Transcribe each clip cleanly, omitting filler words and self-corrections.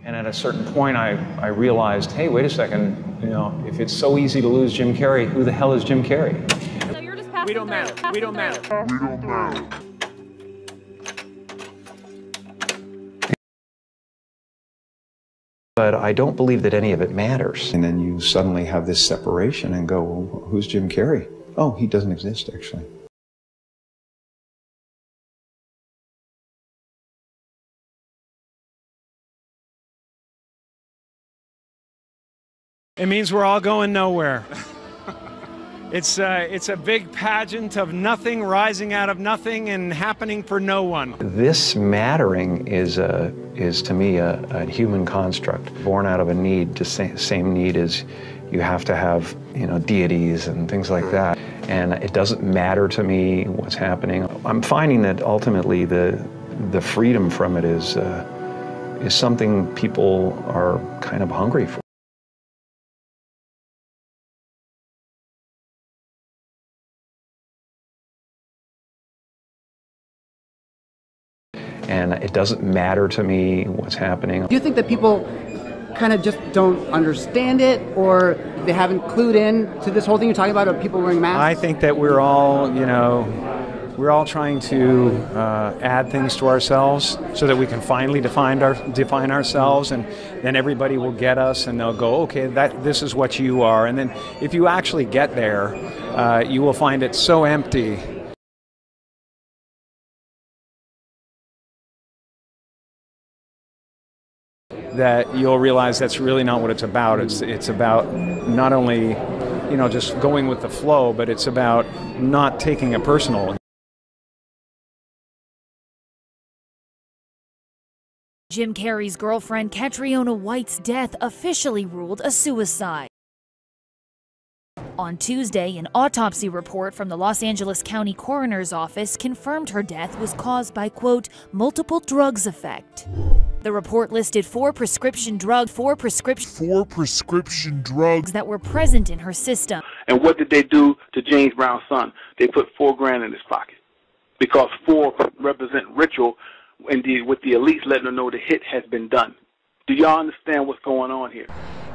And at a certain point, I realized, hey, wait a second, you know, if it's so easy to lose Jim Carrey, who the hell is Jim Carrey? So you're just passing through. We don't matter. We don't matter. But I don't believe that any of it matters. And then you suddenly have this separation and go, well, who's Jim Carrey? Oh, he doesn't exist, actually. It means we're all going nowhere. It's a big pageant of nothing rising out of nothing and happening for no one. This mattering is to me a human construct born out of a need, the same need as you have to have, you know, deities and things like that. And it doesn't matter to me what's happening. I'm finding that ultimately the freedom from it is something people are kind of hungry for. And it doesn't matter to me what's happening. Do you think that people kind of just don't understand it, or they haven't clued in to this whole thing you're talking about of people wearing masks? I think that we're all, you know, we're all trying to add things to ourselves so that we can finally define ourselves, and then everybody will get us and they'll go, okay, this is what you are. And then if you actually get there, you will find it so empty. That you'll realize that's really not what it's about. It's about not only, you know, just going with the flow, but it's about not taking it personal. Jim Carrey's girlfriend Catriona White's death officially ruled a suicide. On Tuesday, an autopsy report from the Los Angeles County Coroner's Office confirmed her death was caused by, quote, multiple drugs effect. The report listed four prescription drugs that were present in her system. And what did they do to James Brown's son? They put $4 grand in his pocket, because 4 represent ritual, indeed, with the elites letting them know the hit has been done. Do y'all understand what's going on here?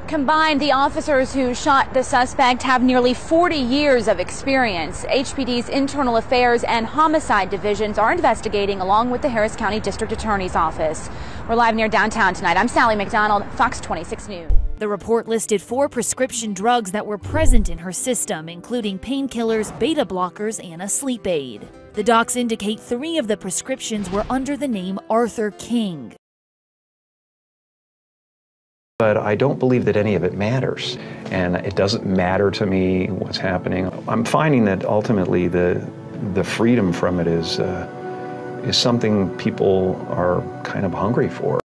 Combined, the officers who shot the suspect have nearly 40 years of experience. HPD's Internal Affairs and Homicide Divisions are investigating, along with the Harris County District Attorney's Office. We're live near downtown tonight. I'm Sally McDonald, Fox 26 News. The report listed 4 prescription drugs that were present in her system, including painkillers, beta blockers, and a sleep aid. The docs indicate 3 of the prescriptions were under the name Arthur King. But I don't believe that any of it matters. And it doesn't matter to me what's happening. I'm finding that ultimately the freedom from it is something people are kind of hungry for.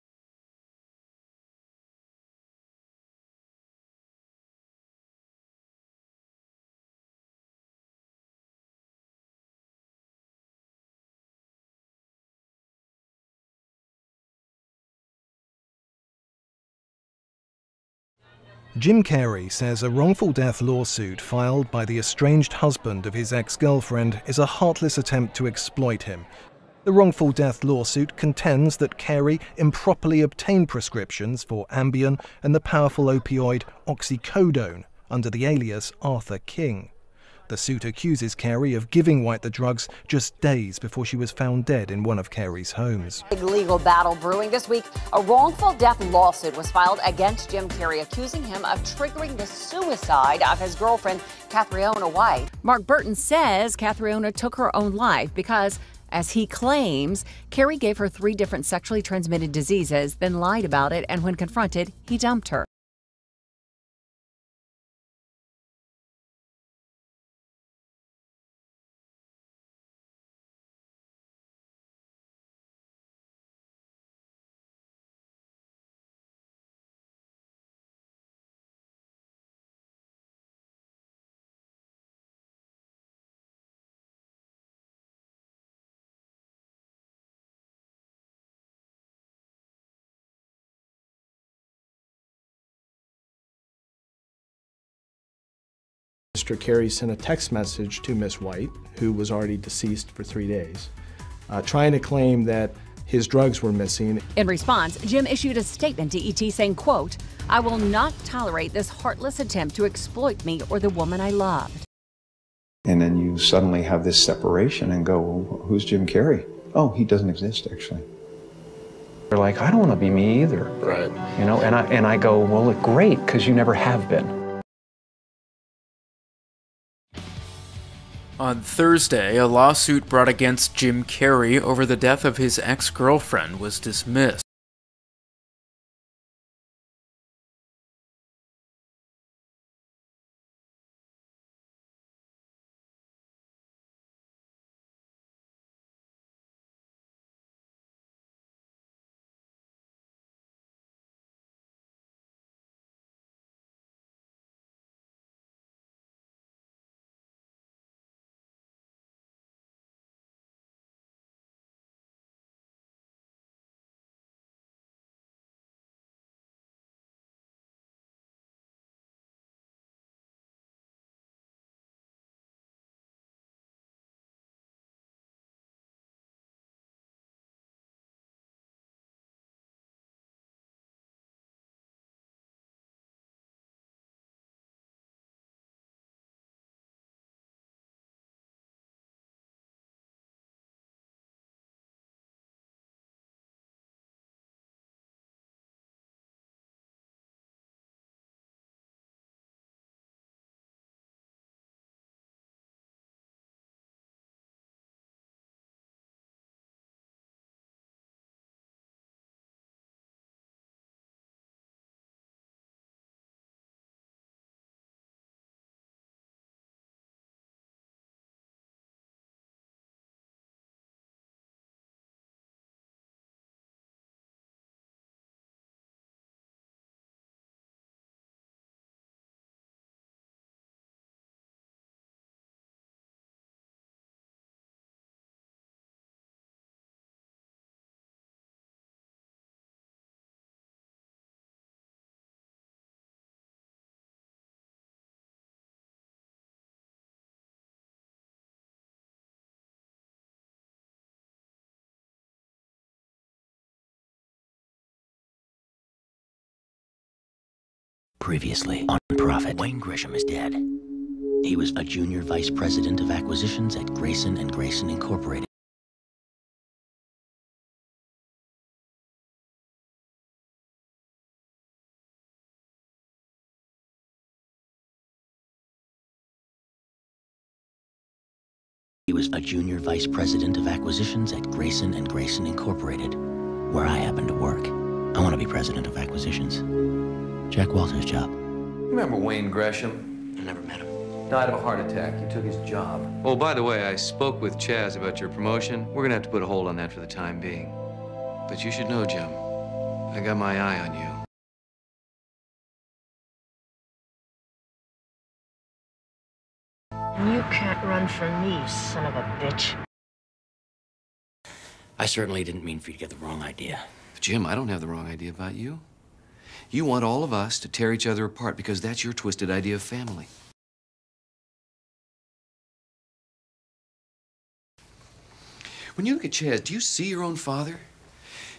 Jim Carrey says a wrongful death lawsuit filed by the estranged husband of his ex-girlfriend is a heartless attempt to exploit him. The wrongful death lawsuit contends that Carrey improperly obtained prescriptions for Ambien and the powerful opioid oxycodone under the alias Arthur King. The suit accuses Carrey of giving White the drugs just days before she was found dead in one of Carrey's homes. Big legal battle brewing this week. A wrongful death lawsuit was filed against Jim Carrey, accusing him of triggering the suicide of his girlfriend, Catriona White. Mark Burton says Catriona took her own life because, as he claims, Carrey gave her 3 different sexually transmitted diseases, then lied about it, and when confronted, he dumped her. Mr. Carrey sent a text message to Miss White, who was already deceased for 3 days, trying to claim that his drugs were missing. In response, Jim issued a statement to ET saying, quote, "I will not tolerate this heartless attempt to exploit me or the woman I loved." And then you suddenly have this separation and go, well, who's Jim Carrey? Oh, he doesn't exist, actually. They're like, I don't want to be me either. Right. You know, and I go, well, great, because you never have been. On Thursday, a lawsuit brought against Jim Carrey over the death of his ex-girlfriend was dismissed. Previously on Profit, Wayne Gresham is dead. He was a junior vice president of acquisitions at Grayson & Grayson Incorporated. He was a junior vice president of acquisitions at Grayson & Grayson Incorporated, where I happen to work. I want to be president of acquisitions. Jack Walter's job. Remember Wayne Gresham? I never met him. Died of a heart attack. You took his job. Oh, by the way, I spoke with Chaz about your promotion. We're gonna have to put a hold on that for the time being. But you should know, Jim, I got my eye on you. You can't run from me, you son of a bitch. I certainly didn't mean for you to get the wrong idea. Jim, I don't have the wrong idea about you. You want all of us to tear each other apart because that's your twisted idea of family. When you look at Chaz, do you see your own father?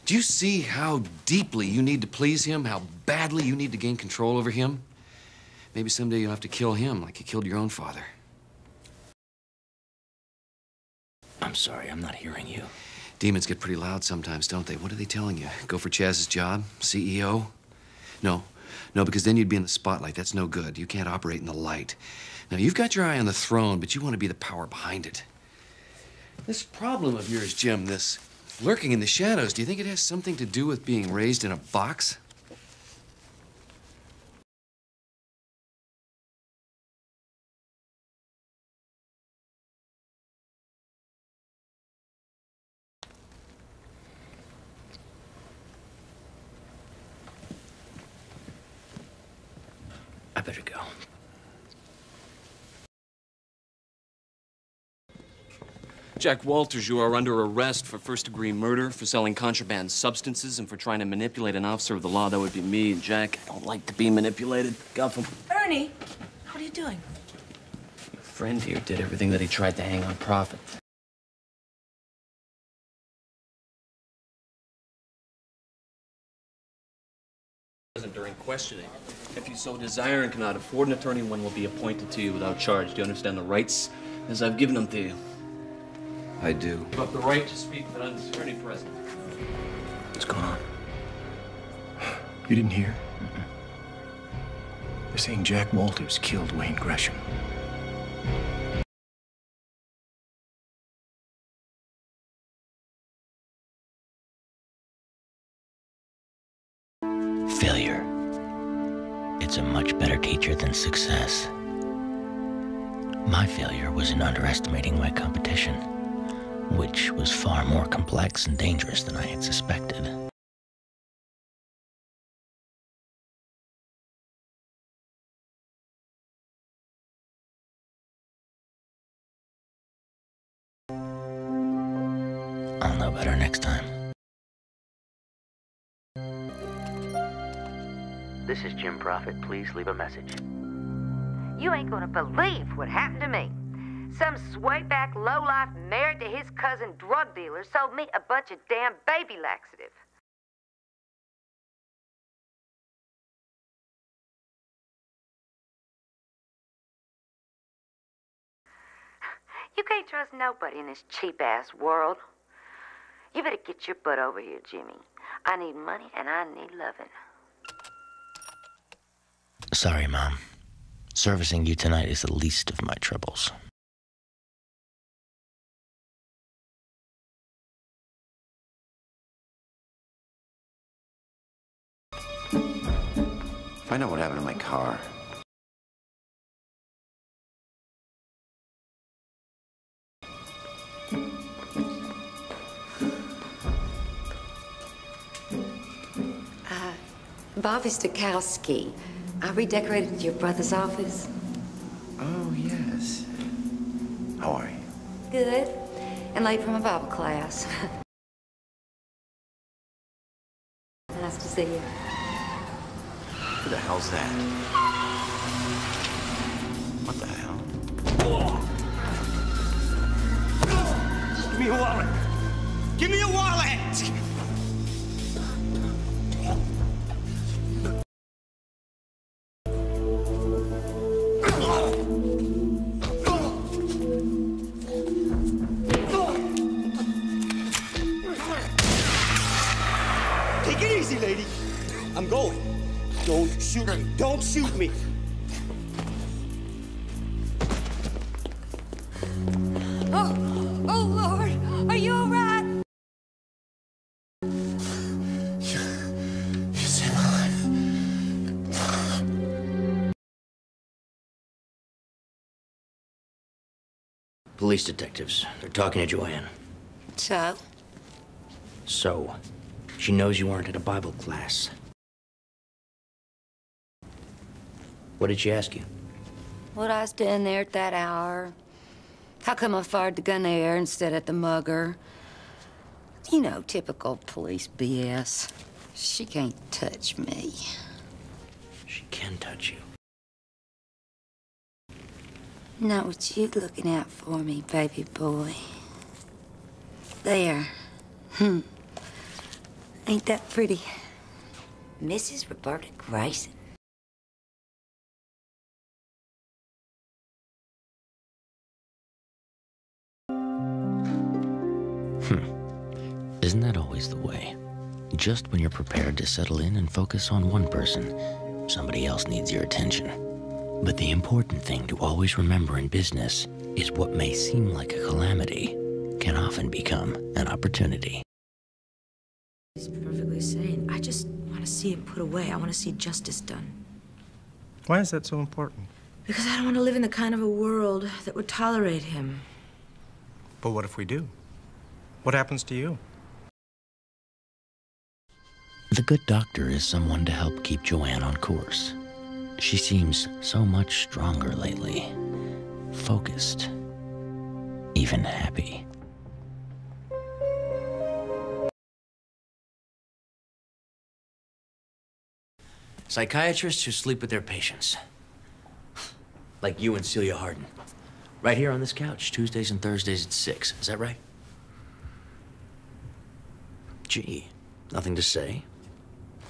Do you see how deeply you need to please him, how badly you need to gain control over him? Maybe someday you'll have to kill him like you killed your own father. I'm sorry, I'm not hearing you. Demons get pretty loud sometimes, don't they? What are they telling you? Go for Chaz's job? CEO? No, because then you'd be in the spotlight. That's no good. You can't operate in the light. Now, you've got your eye on the throne, but you want to be the power behind it. This problem of yours, Jim, this lurking in the shadows, do you think it has something to do with being raised in a box? I better go. Jack Walters, you are under arrest for first-degree murder, for selling contraband substances, and for trying to manipulate an officer of the law. That would be me. And Jack, I don't like to be manipulated. Guff him. Ernie, what are you doing? Your friend here did everything that he tried to hang on Prophet. During questioning. If you so desire and cannot afford an attorney, one will be appointed to you without charge. Do you understand the rights as I've given them to you? I do. You have the right to speak without an attorney present. What's going on? You didn't hear? They're saying Jack Walters killed Wayne Gresham. Failure. It's a much better teacher than success. My failure was in underestimating my competition, which was far more complex and dangerous than I had suspected. I'll know better next time. This is Jim Prophet. Please leave a message. You ain't gonna believe what happened to me. Some swayback lowlife married to his cousin drug dealer sold me a bunch of damn baby laxative. You can't trust nobody in this cheap-ass world. You better get your butt over here, Jimmy. I need money and I need loving. Sorry, Mom. Servicing you tonight is the least of my troubles. Find out what happened to my car. Bobby Stokowski. I redecorated your brother's office. Oh, yes. How are you? Good. And late from a Bible class. Nice to see you. Who the hell's that? What the hell? Give me your wallet. Give me your wallet! Take it easy, lady. I'm going. Don't shoot me. Don't shoot me. Oh, Lord. Are you all right? You saved my life. Police detectives. They're talking to Joanne. So, she knows you weren't at a Bible class. What did she ask you? What I was doing there at that hour. How come I fired the gun there instead of the mugger? You know, typical police BS. She can't touch me. She can touch you. Not what you looking out for me, baby boy. There. Ain't that pretty? Mrs. Roberta Grayson. Isn't that always the way? Just when you're prepared to settle in and focus on one person, somebody else needs your attention. But the important thing to always remember in business is what may seem like a calamity can often become an opportunity. He's perfectly sane. I just want to see him put away. I want to see justice done. Why is that so important? Because I don't want to live in the kind of a world that would tolerate him. But what if we do? What happens to you? The good doctor is someone to help keep Joanne on course. She seems so much stronger lately. Focused. Even happy. Psychiatrists who sleep with their patients. Like you and Celia Harden. Right here on this couch, Tuesdays and Thursdays at 6. Is that right? Gee, nothing to say.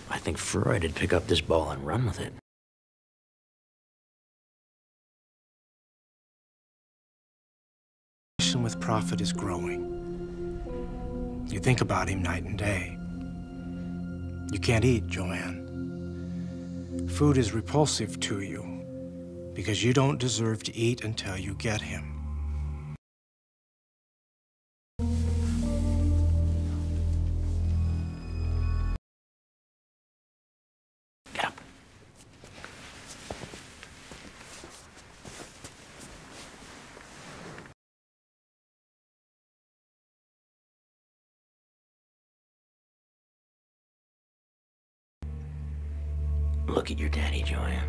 I I think Freud would pick up this ball and run with it. With Prophet is growing. You think about him night and day. You can't eat, Joanne. Food is repulsive to you because you don't deserve to eat until you get him. Get up. Look at your daddy, Joanne.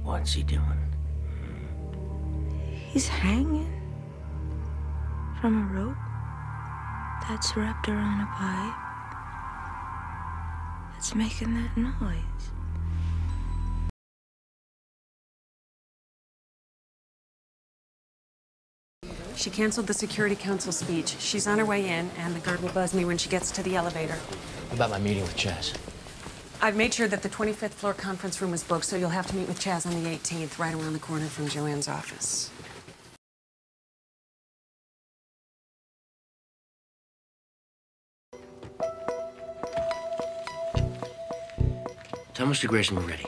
What's he doing? He's hanging from a rope that's wrapped around a pipe that's making that noise. She canceled the Security Council speech. She's on her way in, and the guard will buzz me when she gets to the elevator. What about my meeting with Chaz? I've made sure that the 25th floor conference room is booked, so you'll have to meet with Chaz on the 18th, right around the corner from Joanne's office. Tell Mr. Grayson we're ready.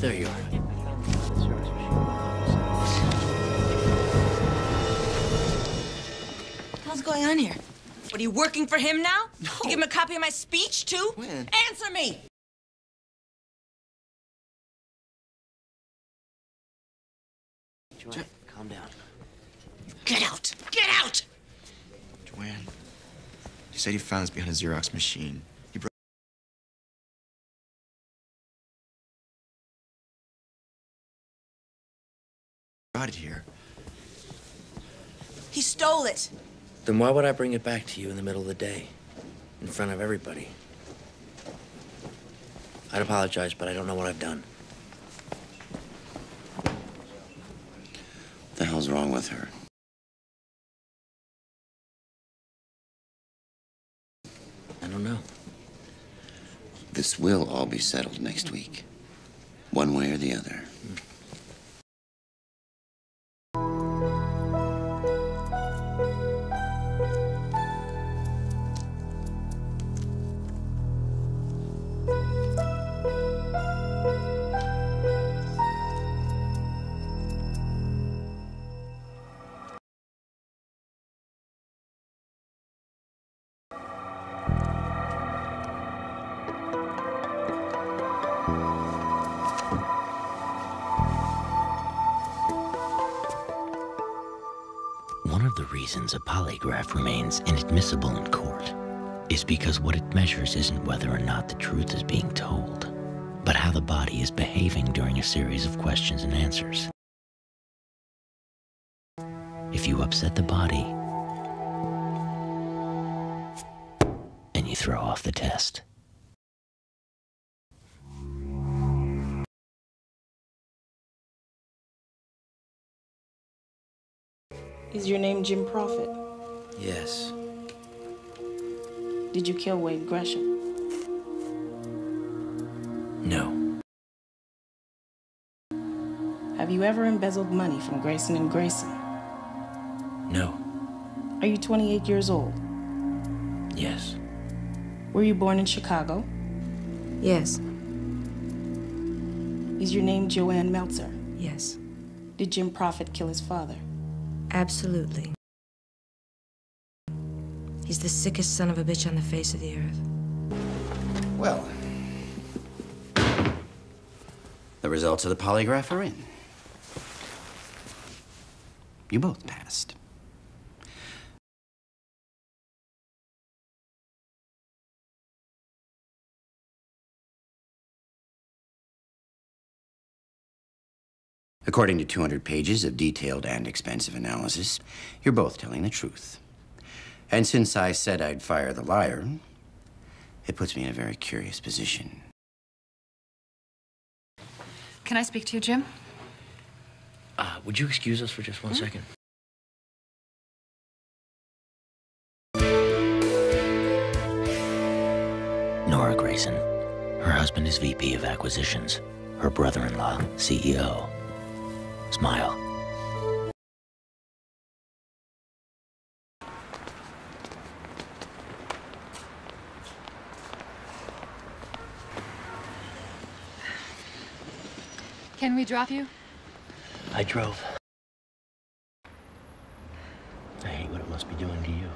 There you are. What's going on here? What, are you working for him now? No. You give him a copy of my speech, too? When? Answer me! Joanne, calm down. Get out! Get out! Joanne, you said you found this behind a Xerox machine. You brought it here. He stole it. Then why would I bring it back to you in the middle of the day, in front of everybody? I'd apologize, but I don't know what I've done. What the hell's wrong with her? I don't know. This will all be settled next week, one way or the other. One of the reasons a polygraph remains inadmissible in court is because what it measures isn't whether or not the truth is being told, but how the body is behaving during a series of questions and answers. If you upset the body, and you throw off the test. Is your name Jim Prophet? Yes. Did you kill Wade Gresham? No. Have you ever embezzled money from Grayson and Grayson? No. Are you 28 years old? Yes. Were you born in Chicago? Yes. Is your name Joanne Meltzer? Yes. Did Jim Prophet kill his father? Absolutely. He's the sickest son of a bitch on the face of the earth. Well, the results of the polygraph are in. You both passed. According to 200 pages of detailed and expensive analysis, you're both telling the truth. And since I said I'd fire the liar, it puts me in a very curious position. Can I speak to you, Jim? Would you excuse us for just one second? Nora Grayson. Her husband is VP of Acquisitions. Her brother-in-law, CEO. Smile. Can we drop you? I drove. I hate what it must be doing to you.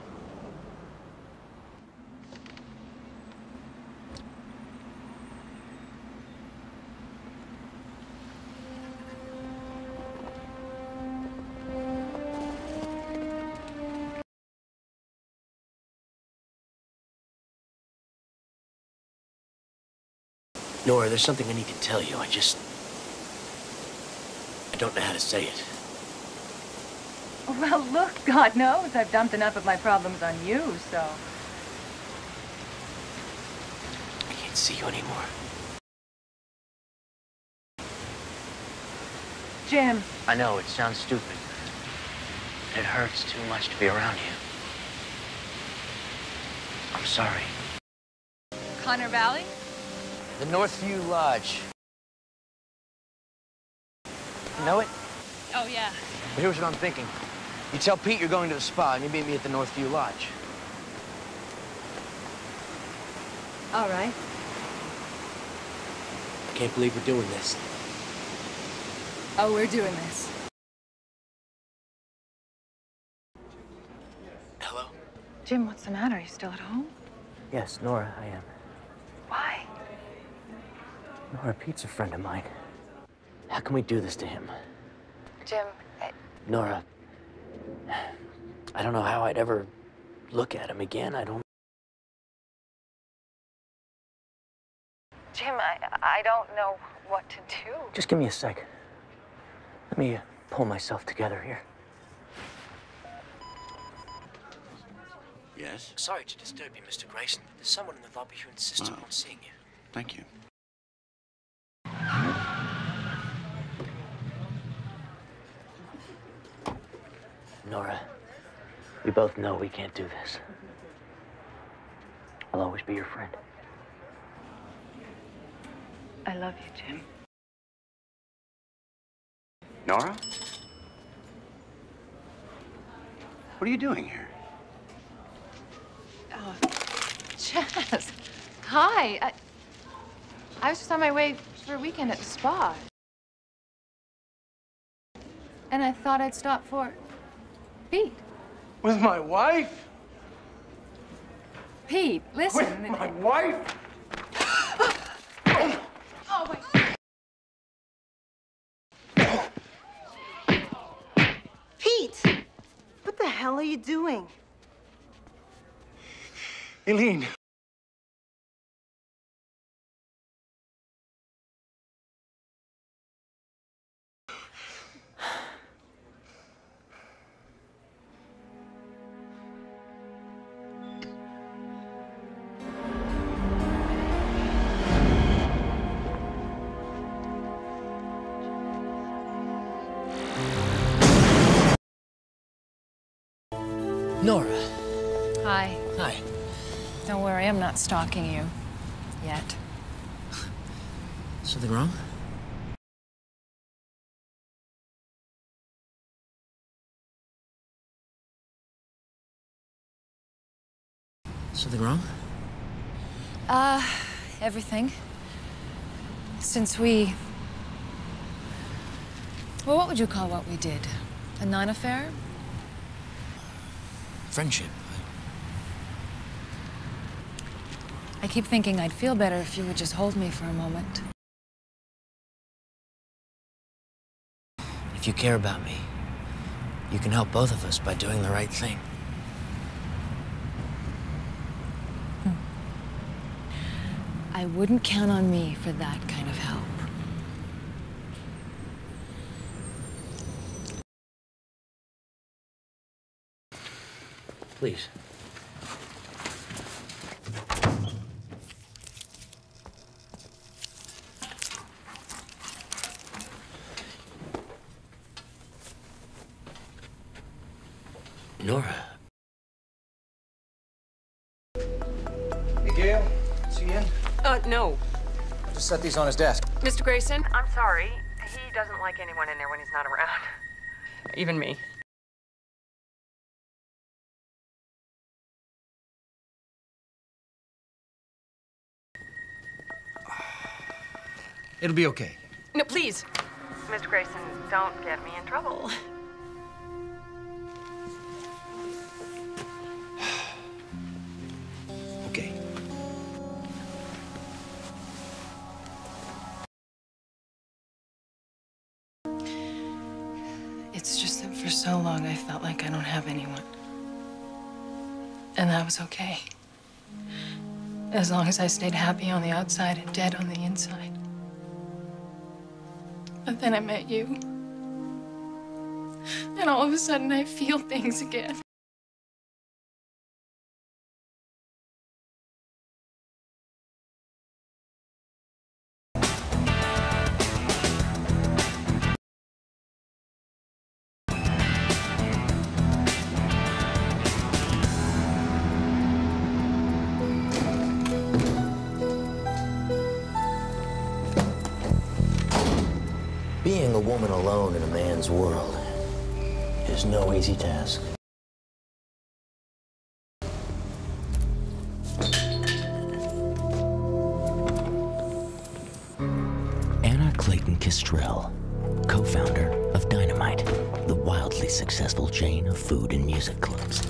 Nora, there's something I need to tell you. I don't know how to say it. Well, look, God knows I've dumped enough of my problems on you, so... I can't see you anymore. Jim. I know, it sounds stupid. It hurts too much to be around you. I'm sorry. Connor Valley? The Northview Lodge. You know it? Oh, yeah. But here's what I'm thinking. You tell Pete you're going to the spa, and you meet me at the Northview Lodge. All right. I can't believe we're doing this. Oh, we're doing this. Hello? Jim, what's the matter? Are you still at home? Yes, Nora, I am. Why? Nora, Pete's a friend of mine. How can we do this to him? Jim, Nora, I don't know how I'd ever look at him again. Jim, I don't know what to do. Just give me a sec. Let me pull myself together here. Yes? Sorry to disturb you, Mr. Grayson. There's someone in the lobby who insists upon seeing you. Thank you. Nora, we both know we can't do this. I'll always be your friend. I love you, Jim. Nora? What are you doing here? Oh, Chaz. Hi. I was just on my way for a weekend at the spa. And I thought I'd stop for Pete. With my wife? Pete, listen. With my wife? Oh, my... Pete! What the hell are you doing? Eileen. Nora. Hi. Hi. Don't worry, I'm not stalking you. Yet. Something wrong? Something wrong? Everything. Since we... Well, what would you call what we did? A non-affair? Friendship. I keep thinking I'd feel better if you would just hold me for a moment. If you care about me, you can help both of us by doing the right thing. I wouldn't count on me for that kind of help. Please. Nora. Hey, Gail. Is he in? No. Just set these on his desk. Mr. Grayson, I'm sorry. He doesn't like anyone in there when he's not around. Even me. It'll be okay. No, please. Mr. Grayson, don't get me in trouble. Okay. It's just that for so long I felt like I don't have anyone. And that was okay. As long as I stayed happy on the outside and dead on the inside. But then I met you. And all of a sudden I feel things again. Being a woman alone in a man's world is no easy task. Anna Clayton Kistrell, co-founder of Dynamite, the wildly successful chain of food and music clubs.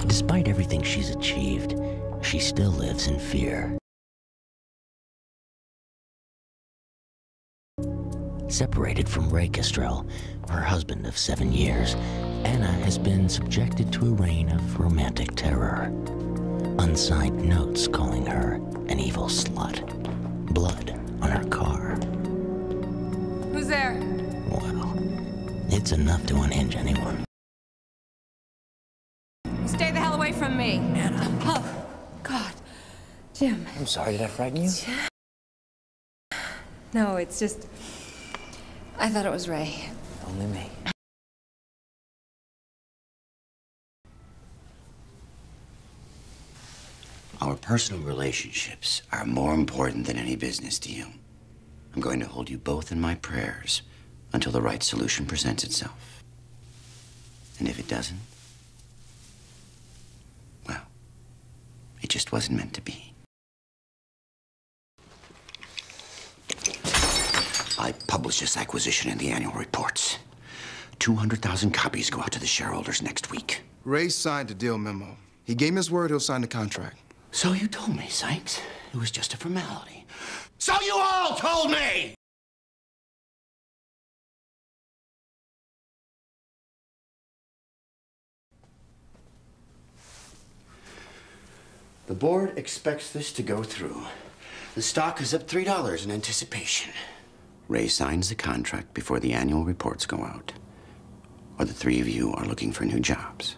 Despite everything she's achieved, she still lives in fear. Separated from Ray Kistrell, her husband of 7 years, Anna has been subjected to a reign of romantic terror. Unsigned notes calling her an evil slut. Blood on her car. Who's there? Well, it's enough to unhinge anyone. Stay the hell away from me. Anna. Oh, God. Jim. I'm sorry, did I frighten you? No, it's just... I thought it was Ray. Only me. Our personal relationships are more important than any business deal. I'm going to hold you both in my prayers until the right solution presents itself. And if it doesn't, well, it just wasn't meant to be. I publish this acquisition in the annual reports. 200,000 copies go out to the shareholders next week. Ray signed the deal memo. He gave me his word he'll sign the contract. So you told me, Sykes. It was just a formality. So you all told me! The board expects this to go through. The stock is up $3 in anticipation. Ray signs the contract before the annual reports go out, or the three of you are looking for new jobs.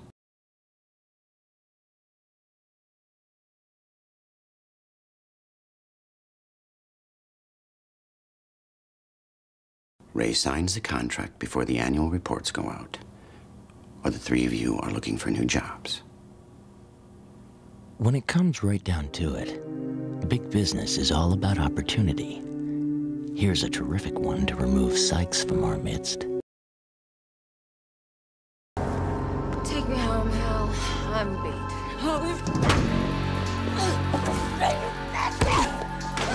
Ray signs the contract before the annual reports go out, or the three of you are looking for new jobs. When it comes right down to it, big business is all about opportunity. Here's a terrific one to remove Sykes from our midst. Take me home, Hal. I'm beat.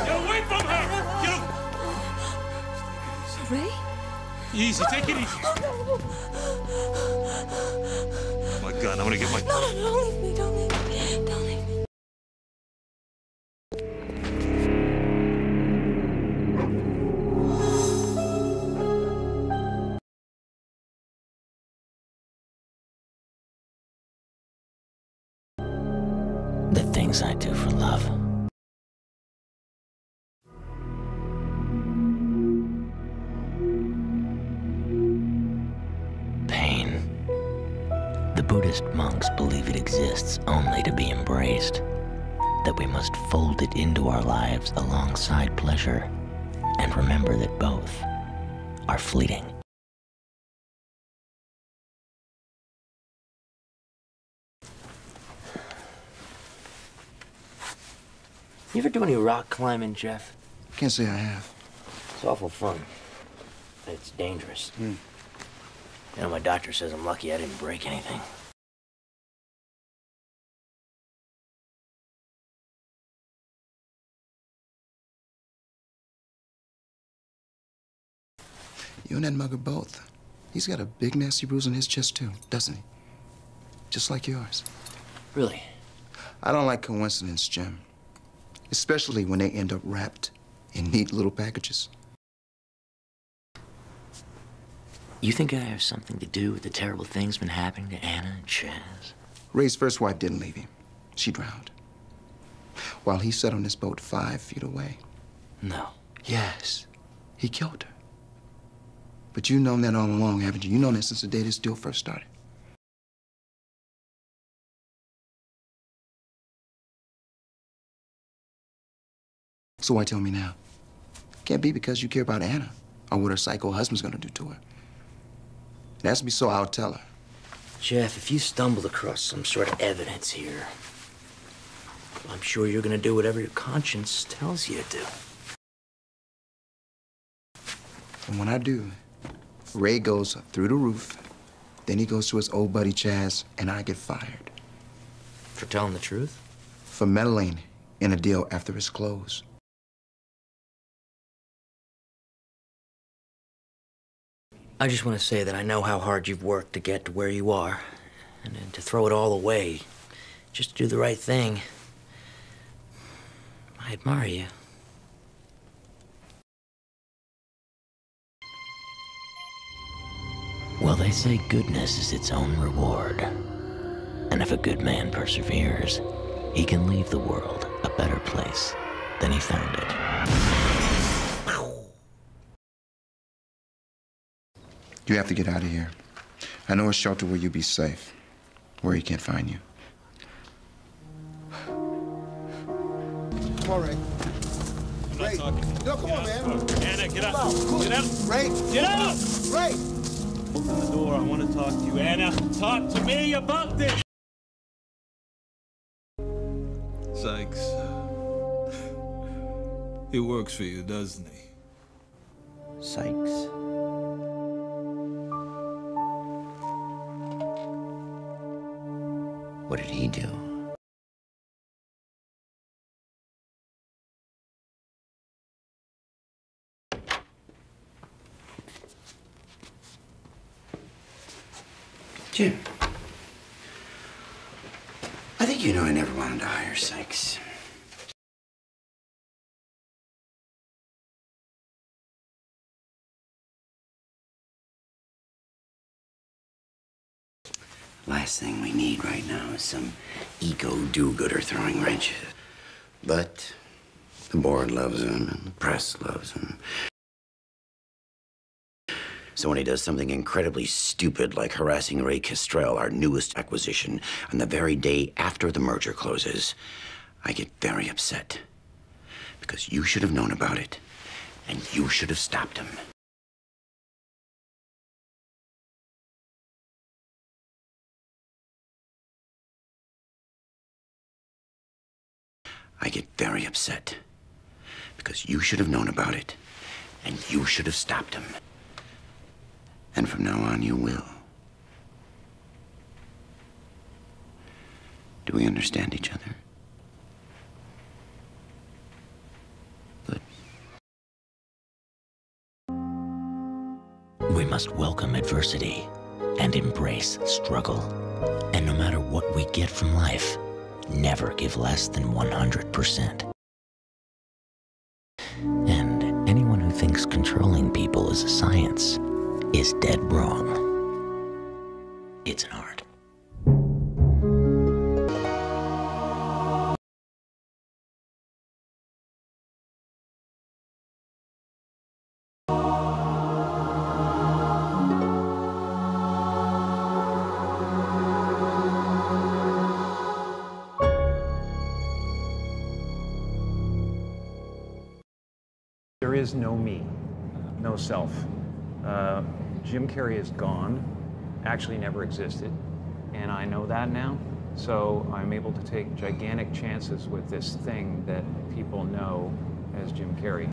Get away from her! Ray? Easy, take it easy. Oh my God, I'm gonna get my... No, don't leave me, don't leave me, don't leave me. The things I do for love. Pain. The Buddhist monks believe it exists only to be embraced, that we must fold it into our lives alongside pleasure, and remember that both are fleeting. You ever do any rock climbing, Jeff? Can't say I have. It's awful fun. It's dangerous. You know, my doctor says I'm lucky I didn't break anything. You and that mugger both. He's got a big nasty bruise on his chest too, doesn't he? Just like yours. Really? I don't like coincidence, Jim. Especially when they end up wrapped in neat little packages. You think I have something to do with the terrible things been happening to Anna and Chaz? Ray's first wife didn't leave him. She drowned. While he sat on this boat 5 feet away. No. Yes. He killed her. But you've known that all along, haven't you? You've known that since the day this deal first started. So why tell me now? Can't be because you care about Anna or what her psycho husband's gonna do to her. It has to be so I'll tell her. Jeff, if you stumbled across some sort of evidence here, I'm sure you're gonna do whatever your conscience tells you to do. And when I do, Ray goes through the roof, then he goes to his old buddy Chaz, and I get fired. For telling the truth? For meddling in a deal after it's closed. I just want to say that I know how hard you've worked to get to where you are, and then to throw it all away just to do the right thing. I admire you. Well, they say goodness is its own reward. And if a good man perseveres, he can leave the world a better place than he found it. You have to get out of here. I know a shelter where you'll be safe, where he can't find you. Come on, Ray. Ray. No, come on, man. Anna, get up. Get up. Ray. Get up. Ray. Open the door. I want to talk to you. Anna, talk to me about this. Sykes. He works for you, doesn't he? Sykes? What did he do? Jim, I think you know I never wanted to hire Sykes. Last thing we need right now is some ego do-gooder throwing wrenches. But the board loves him and the press loves him. So when he does something incredibly stupid like harassing Ray Kestrel, our newest acquisition, on the very day after the merger closes, I get very upset. Because you should have known about it, and you should have stopped him. I get very upset. Because you should have known about it, and you should have stopped him. And from now on, you will. Do we understand each other? Good. We must welcome adversity and embrace struggle. And no matter what we get from life, never give less than 100%. And anyone who thinks controlling people is a science is dead wrong. It's an art. There is no me, no self. Jim Carrey is gone, actually never existed, and I know that now, So I'm able to take gigantic chances with this thing that people know as Jim Carrey.